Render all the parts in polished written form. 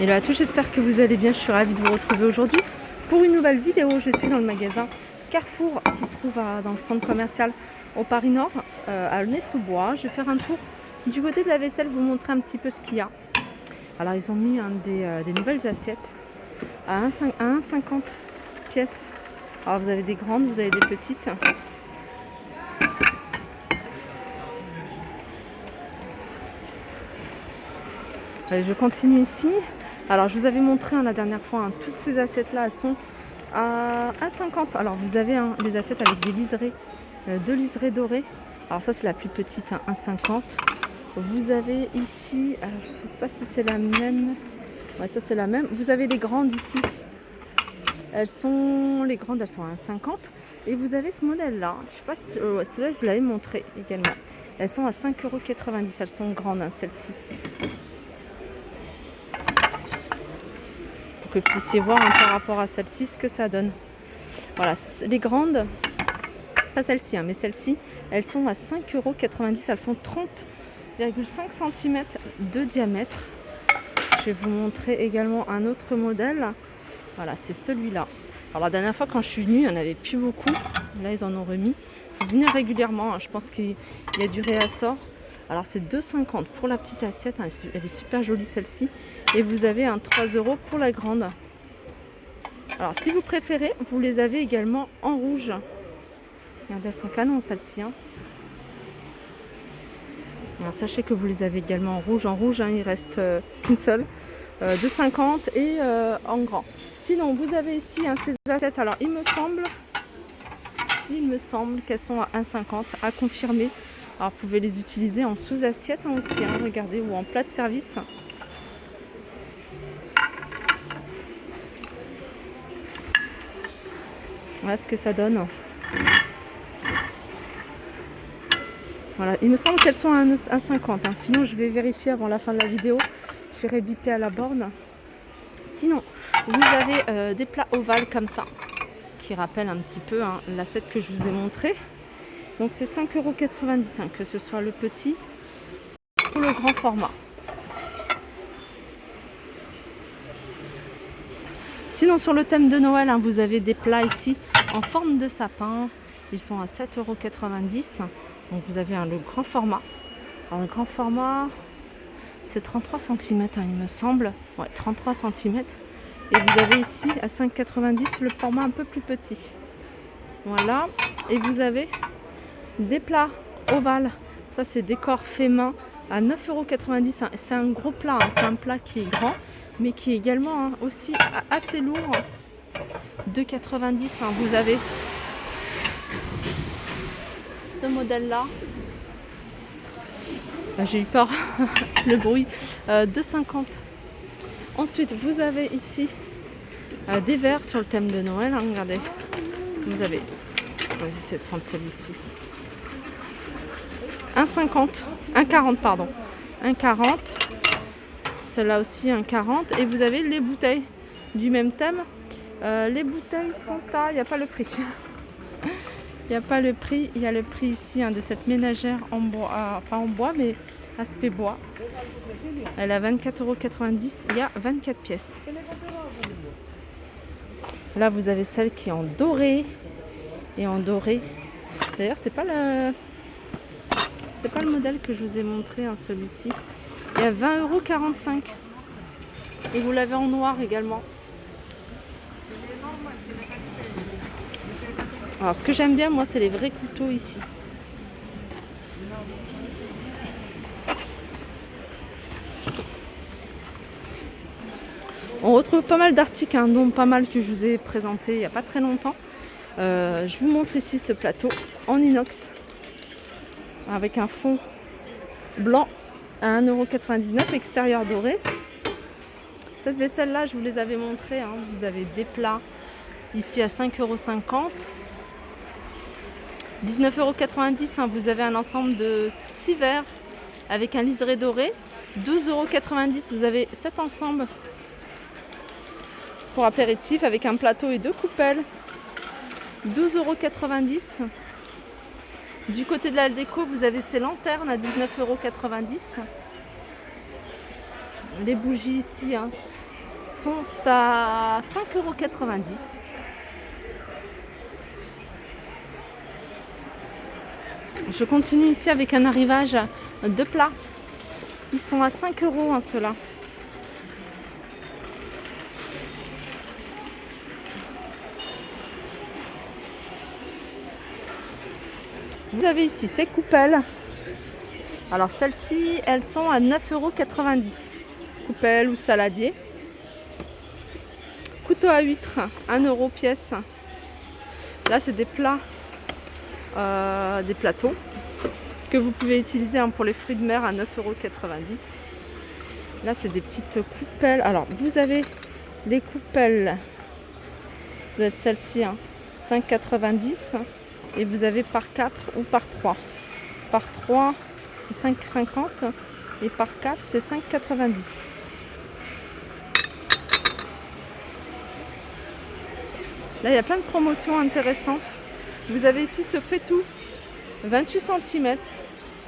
Hello à tous, j'espère que vous allez bien. Je suis ravie de vous retrouver aujourd'hui pour une nouvelle vidéo. Je suis dans le magasin Carrefour qui se trouve dans le centre commercial au Paris Nord, à Aulnay-sous-Bois. Je vais faire un tour du côté de la vaisselle, vous montrer un petit peu ce qu'il y a. Alors ils ont mis des nouvelles assiettes à 1,50 pièces. Alors vous avez des grandes, vous avez des petites. Allez, je continue ici. Alors je vous avais montré la dernière fois, toutes ces assiettes là elles sont à 1,50. Alors vous avez des assiettes avec des liserés, deux liserés dorés. Alors ça c'est la plus petite, 1,50. Vous avez ici, alors je ne sais pas si c'est la même. Ouais, ça c'est la même. Vous avez les grandes ici. Les grandes elles sont à 1,50. Et vous avez ce modèle là. Je sais pas si celui-là je vous l'avais montré également. Elles sont à 5,90 €. Elles sont grandes, celles-ci. Que vous puissiez voir par rapport à celle-ci ce que ça donne. Voilà, les grandes, pas celle-ci, mais celles-ci, elles sont à 5,90 €. Elles font 30,5 cm de diamètre. Je vais vous montrer également un autre modèle. Voilà, c'est celui-là. Alors la dernière fois quand je suis venue, il n'y en avait plus beaucoup. Là, ils en ont remis. Il faut venir régulièrement. Je pense qu'il y a du réassort. Alors c'est 2,50 € pour la petite assiette, elle est super jolie celle-ci. Et vous avez un 3 € pour la grande. Alors si vous préférez, vous les avez également en rouge. Regardez, elles sont canon celles-ci. Alors sachez que vous les avez également en rouge. En rouge, il reste qu'une seule. 2,50 € et en grand. Sinon, vous avez ici ces assiettes. Alors il me semble qu'elles sont à 1,50 € à confirmer. Alors vous pouvez les utiliser en sous-assiette aussi, regardez, ou en plat de service. Voilà ce que ça donne. Voilà, il me semble qu'elles sont à 1,50 €. Sinon je vais vérifier avant la fin de la vidéo. J'irai biper à la borne. Sinon, vous avez des plats ovales comme ça, qui rappellent un petit peu l'assiette que je vous ai montré. Donc c'est 5,90 €, que ce soit le petit ou le grand format. Sinon sur le thème de Noël, vous avez des plats ici en forme de sapin. Ils sont à 7,90 €. Donc vous avez le grand format. Alors le grand format, c'est 33 cm, il me semble. Ouais, 33 cm. Et vous avez ici à 5,90 € le format un peu plus petit. Voilà. Et vous avez des plats ovales. Ça c'est décor fait main à 9,90 €. C'est un gros plat, c'est un plat qui est grand, mais qui est également aussi assez lourd. 2,90 €. Vous avez ce modèle là. J'ai eu peur, le bruit. 2,50 €. Ensuite, vous avez ici des verres sur le thème de Noël. Regardez, vous avez. On va essayer de prendre celui-ci. 1,40 €, pardon. 1,40 €. Celle-là aussi 1,40 €. Et vous avez les bouteilles du même thème. Les bouteilles sont à. Il n'y a pas le prix. Il n'y a pas le prix. Il y a le prix ici de cette ménagère en bois, pas en bois, mais aspect bois. Elle est à 24,90 €. Il y a 24 pièces. Là, vous avez celle qui est en doré. Et en doré. D'ailleurs, c'est pas le modèle que je vous ai montré, celui-ci. Il y a 20,45 €. Et vous l'avez en noir également. Alors ce que j'aime bien, moi, c'est les vrais couteaux ici. On retrouve pas mal d'articles, dont pas mal que je vous ai présenté il n'y a pas très longtemps. Je vous montre ici ce plateau en inox avec un fond blanc à 1,99 €, extérieur doré. Cette vaisselle là, je vous les avais montré. Vous avez des plats ici à 5,50 €. 19,90 €. Vous avez un ensemble de 6 verres avec un liseré doré. 12,90 €. Vous avez cet ensemble pour apéritif avec un plateau et 2 coupelles. 12,90 €. Du côté de la déco, vous avez ces lanternes à 19,90 €. Les bougies ici, sont à 5,90 €. Je continue ici avec un arrivage de plats. Ils sont à 5 € ceux-là. Vous avez ici ces coupelles. Alors celles-ci, elles sont à 9,90 €. Coupelles ou saladier. Couteau à huîtres, 1 € pièce. Là, c'est des plats, des plateaux que vous pouvez utiliser pour les fruits de mer à 9,90 €. Là, c'est des petites coupelles. Alors, vous avez les coupelles, ça doit être celle-ci, 5,90 €. Et vous avez par 4 ou par 3. Par 3, c'est 5,50 € et par 4, c'est 5,90 €. Là, il y a plein de promotions intéressantes. Vous avez ici ce fait-tout, 28 cm,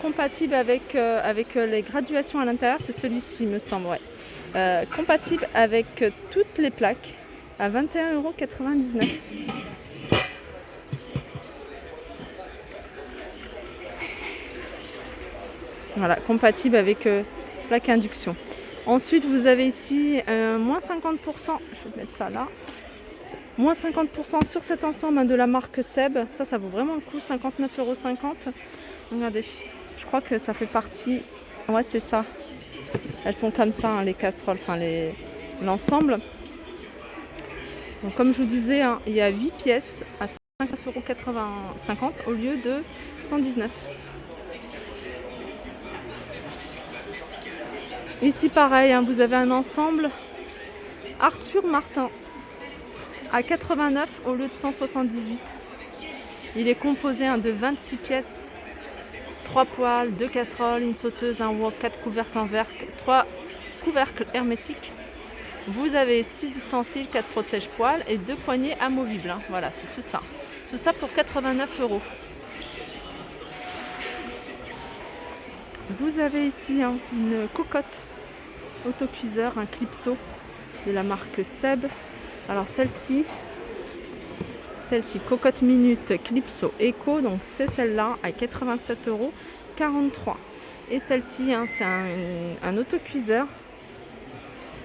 compatible avec les graduations à l'intérieur. C'est celui-ci, il me semble. Ouais. Compatible avec toutes les plaques à 21,99 €. Voilà, compatible avec plaque induction. Ensuite, vous avez ici moins 50%. Je vais mettre ça là. Moins 50% sur cet ensemble de la marque Seb. Ça vaut vraiment le coup, 59,50 €. Regardez, je crois que ça fait partie. Ouais, c'est ça. Elles sont comme ça, les casseroles, enfin l'ensemble. Donc, comme je vous disais, il y a 8 pièces à 59,50 € au lieu de 119 €. Ici, pareil, vous avez un ensemble Arthur Martin à 89 € au lieu de 178 €. Il est composé de 26 pièces, 3 poêles, 2 casseroles, une sauteuse, un wok, 4 couvercles en verre, 3 couvercles hermétiques. Vous avez 6 ustensiles, 4 protège-poêles et 2 poignées amovibles. Voilà, c'est tout ça. Tout ça pour 89 €. Vous avez ici une cocotte autocuiseur, un Clipso de la marque Seb. Alors celle-ci, cocotte minute Clipso Eco, donc c'est celle-là à 87,43 €. Et celle-ci, c'est un autocuiseur.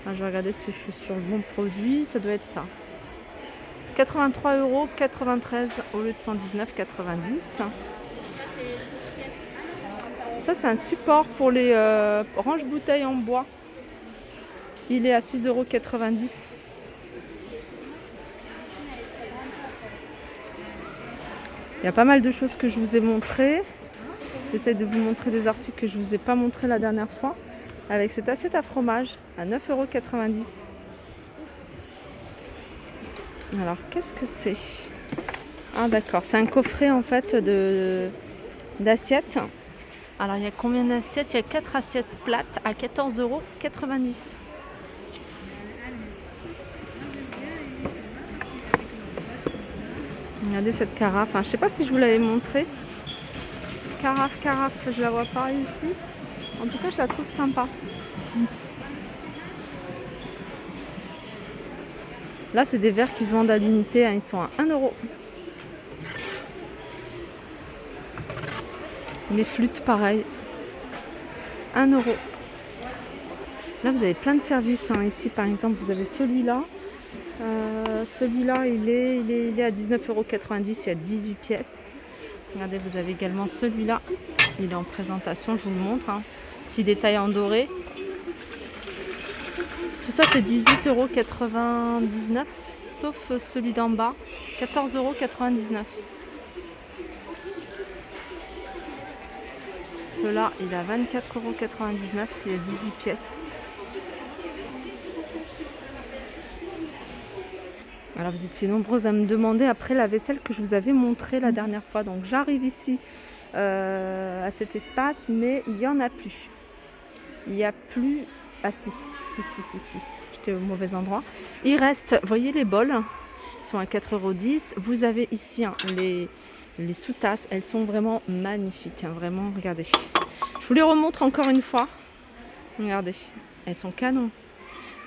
Je vais regarder si je suis sur le bon produit, ça doit être ça. 83,93 € au lieu de 119,90 €. Ça, c'est un support pour les range-bouteilles en bois. Il est à 6,90 €. Il y a pas mal de choses que je vous ai montrées. J'essaie de vous montrer des articles que je ne vous ai pas montrés la dernière fois. Avec cette assiette à fromage à 9,90 €. Alors, qu'est-ce que c'est? Ah d'accord, c'est un coffret en fait d'assiettes. Alors, il y a combien d'assiettes? Il y a 4 assiettes plates à 14,90 €. Regardez cette carafe. Je ne sais pas si je vous l'avais montré. Carafe, je la vois pas ici. En tout cas, je la trouve sympa. Là, c'est des verres qui se vendent à l'unité. Ils sont à 1 €. Les flûtes, pareil. 1 €. Là, vous avez plein de services. Ici, par exemple, vous avez celui-là. Celui-là, il est à 19,90 €. Il y a 18 pièces. Regardez, vous avez également celui-là. Il est en présentation, je vous le montre. Petit détail en doré. Tout ça, c'est 18,99 €, sauf celui d'en bas, 14,99 €. Celui-là, il est à 24,99 €. Il y a 18 pièces. Alors, vous étiez nombreux à me demander après la vaisselle que je vous avais montré la dernière fois. Donc, j'arrive ici à cet espace, mais il n'y en a plus. Il n'y a plus... Ah si. J'étais au mauvais endroit. Il reste, vous voyez les bols, ils sont à 4,10 €. Vous avez ici les sous-tasses. Elles sont vraiment magnifiques. Vraiment, regardez. Je vous les remontre encore une fois. Regardez, elles sont canon.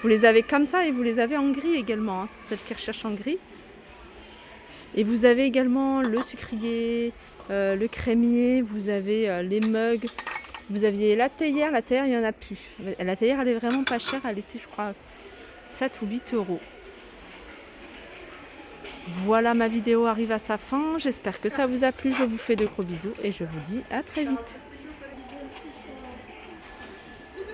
Vous les avez comme ça et vous les avez en gris également, hein, c'est celles qui recherchent en gris. Et vous avez également le sucrier, le crémier, vous avez les mugs, vous aviez la théière, il n'y en a plus. La théière, elle est vraiment pas chère, elle était je crois 7 ou 8 euros. Voilà, ma vidéo arrive à sa fin, j'espère que ça vous a plu, je vous fais de gros bisous et je vous dis à très vite.